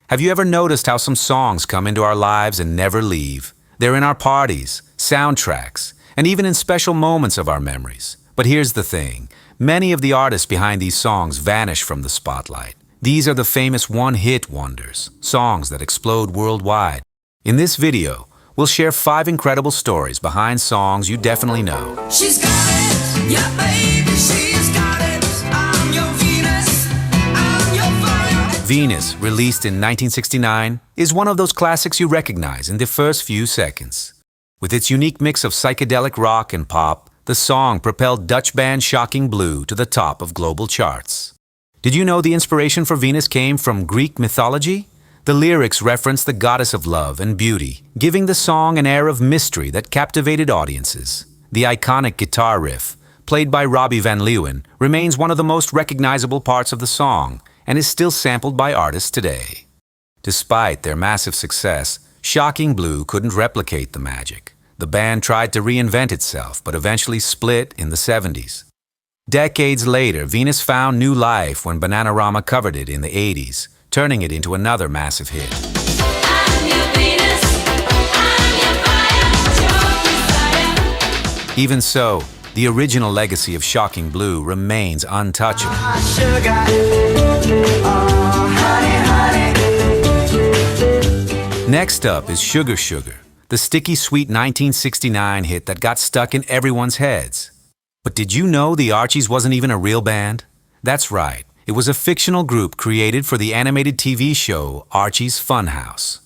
Have you ever noticed how some songs come into our lives and never leave? They're in our parties, soundtracks, and even in special moments of our memories. But here's the thing. Many of the artists behind these songs vanish from the spotlight. These are the famous one-hit wonders, songs that explode worldwide. In this video, we'll share 5 incredible stories behind songs you definitely know. She's got it, yeah baby, she's got it. I'm your Venus, I'm your fire. Venus, released in 1969, is one of those classics you recognize in the first few seconds. With its unique mix of psychedelic rock and pop, the song propelled Dutch band Shocking Blue to the top of global charts. Did you know the inspiration for Venus came from Greek mythology? The lyrics reference the goddess of love and beauty, giving the song an air of mystery that captivated audiences. The iconic guitar riff, played by Robbie Van Leeuwen, remains one of the most recognizable parts of the song and is still sampled by artists today. Despite their massive success, Shocking Blue couldn't replicate the magic. The band tried to reinvent itself, but eventually split in the 70s. Decades later, Venus found new life when Bananarama covered it in the 80s, turning it into another massive hit. I'm your Venus, I'm your fire, your desire. Even so, the original legacy of Shocking Blue remains untouchable. Sugar, oh honey, honey. Next up is Sugar Sugar, the sticky sweet 1969 hit that got stuck in everyone's heads. But did you know the Archies wasn't even a real band? That's right, it was a fictional group created for the animated TV show Archie's Funhouse.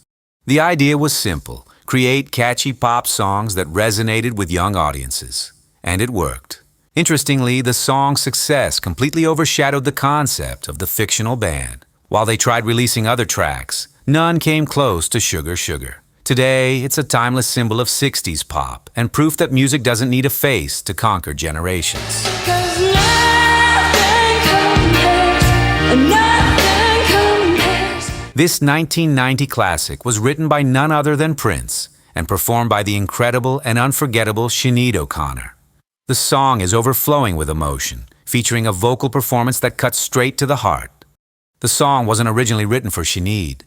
The idea was simple: create catchy pop songs that resonated with young audiences. And it worked. Interestingly, the song's success completely overshadowed the concept of the fictional band. While they tried releasing other tracks, none came close to Sugar Sugar. Today, it's a timeless symbol of 60s pop and proof that music doesn't need a face to conquer generations. 'Cause nothing compares. This 1990 classic was written by none other than Prince and performed by the incredible and unforgettable Sinead O'Connor. The song is overflowing with emotion, featuring a vocal performance that cuts straight to the heart. The song wasn't originally written for Sinead.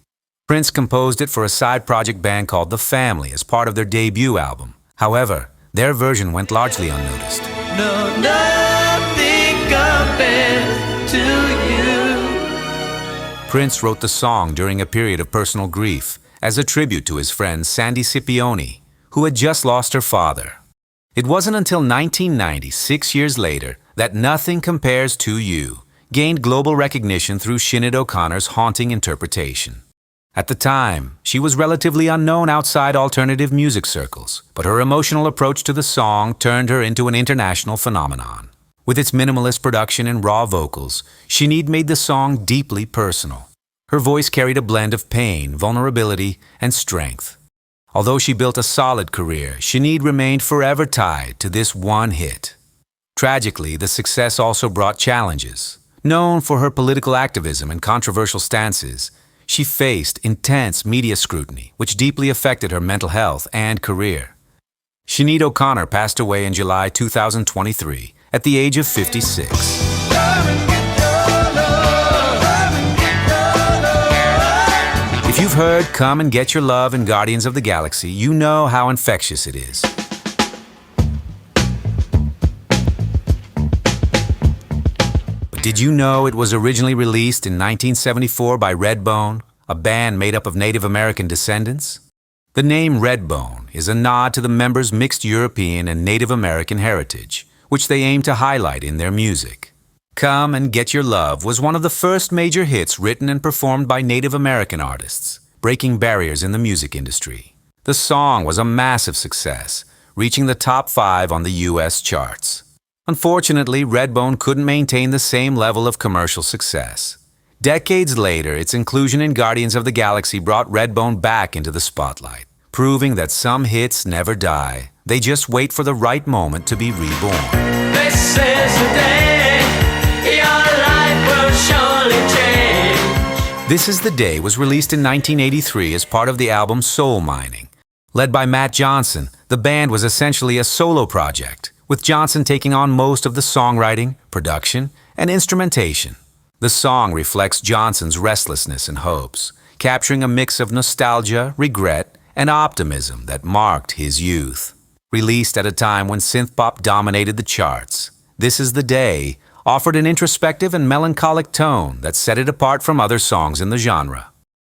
Prince composed it for a side project band called The Family as part of their debut album. However, their version went largely unnoticed. No, nothing compares to you. Prince wrote the song during a period of personal grief as a tribute to his friend Sandy Scipione, who had just lost her father. It wasn't until 1990, 6 years later, that Nothing Compares to You gained global recognition through Sinead O'Connor's haunting interpretation. At the time, she was relatively unknown outside alternative music circles, but her emotional approach to the song turned her into an international phenomenon. With its minimalist production and raw vocals, Sinead made the song deeply personal. Her voice carried a blend of pain, vulnerability, and strength. Although she built a solid career, Sinead remained forever tied to this one hit. Tragically, the success also brought challenges. Known for her political activism and controversial stances, she faced intense media scrutiny, which deeply affected her mental health and career. Sinead O'Connor passed away in July 2023 at the age of 56. If you've heard Come and Get Your Love in Guardians of the Galaxy, you know how infectious it is. Did you know it was originally released in 1974 by Redbone, a band made up of Native American descendants? The name Redbone is a nod to the members' mixed European and Native American heritage, which they aim to highlight in their music. Come and Get Your Love was one of the first major hits written and performed by Native American artists, breaking barriers in the music industry. The song was a massive success, reaching the top 5 on the US charts. Unfortunately, Redbone couldn't maintain the same level of commercial success. Decades later, its inclusion in Guardians of the Galaxy brought Redbone back into the spotlight, proving that some hits never die. They just wait for the right moment to be reborn. This is the day your life will surely change. This Is the Day was released in 1983 as part of the album Soul Mining. Led by Matt Johnson, the band was essentially a solo project, with Johnson taking on most of the songwriting, production, and instrumentation. The song reflects Johnson's restlessness and hopes. capturing a mix of nostalgia, regret, and optimism that marked his youth. Released at a time when synthpop dominated the charts, This Is the Day offered an introspective and melancholic tone that set it apart from other songs in the genre.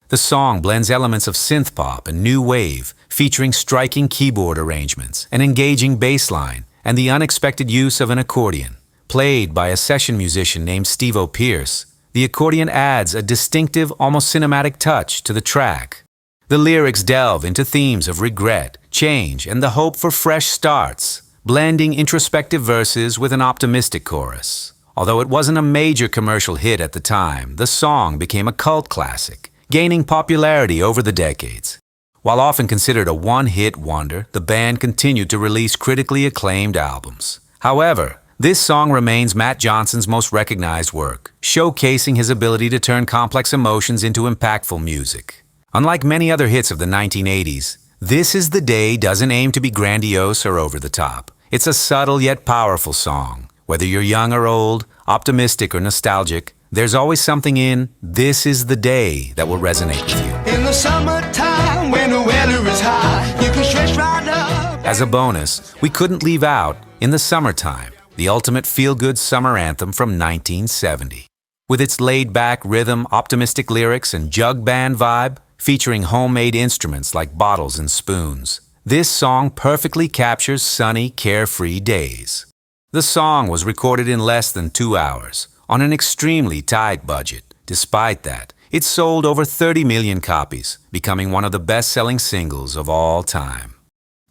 The song blends elements of synthpop and new wave, featuring striking keyboard arrangements, an engaging bass line, and the unexpected use of an accordion. Played by a session musician named Steve O'Pierce, the accordion adds a distinctive, almost cinematic touch to the track. The lyrics delve into themes of regret, change, and the hope for fresh starts, blending introspective verses with an optimistic chorus. Although it wasn't a major commercial hit at the time, the song became a cult classic, gaining popularity over the decades. While often considered a one-hit wonder, the band continued to release critically acclaimed albums. However, this song remains Matt Johnson's most recognized work, showcasing his ability to turn complex emotions into impactful music. Unlike many other hits of the 1980s, This Is the Day doesn't aim to be grandiose or over the top. It's a subtle yet powerful song. Whether you're young or old, optimistic or nostalgic, there's always something in This Is the Day that will resonate with you. In the summertime, when the weather is high, you can stretch right up. As a bonus, we couldn't leave out In the Summertime, the ultimate feel-good summer anthem from 1970. With its laid-back rhythm, optimistic lyrics, and jug band vibe, featuring homemade instruments like bottles and spoons, this song perfectly captures sunny, carefree days. The song was recorded in less than 2 hours, on an extremely tight budget. Despite that, it sold over 30 million copies, becoming one of the best-selling singles of all time.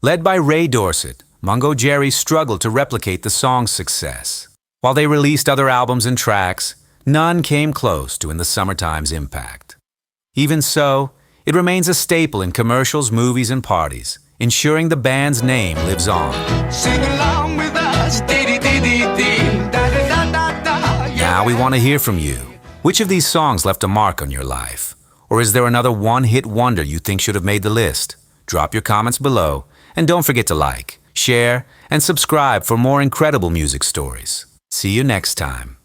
Led by Ray Dorset, Mungo Jerry struggled to replicate the song's success. While they released other albums and tracks, none came close to In the Summertime's impact. Even so, it remains a staple in commercials, movies, and parties, ensuring the band's name lives on. Sing along with us. Now we want to hear from you. Which of these songs left a mark on your life? Or is there another one-hit wonder you think should have made the list? Drop your comments below, and don't forget to like, share, and subscribe for more incredible music stories. See you next time.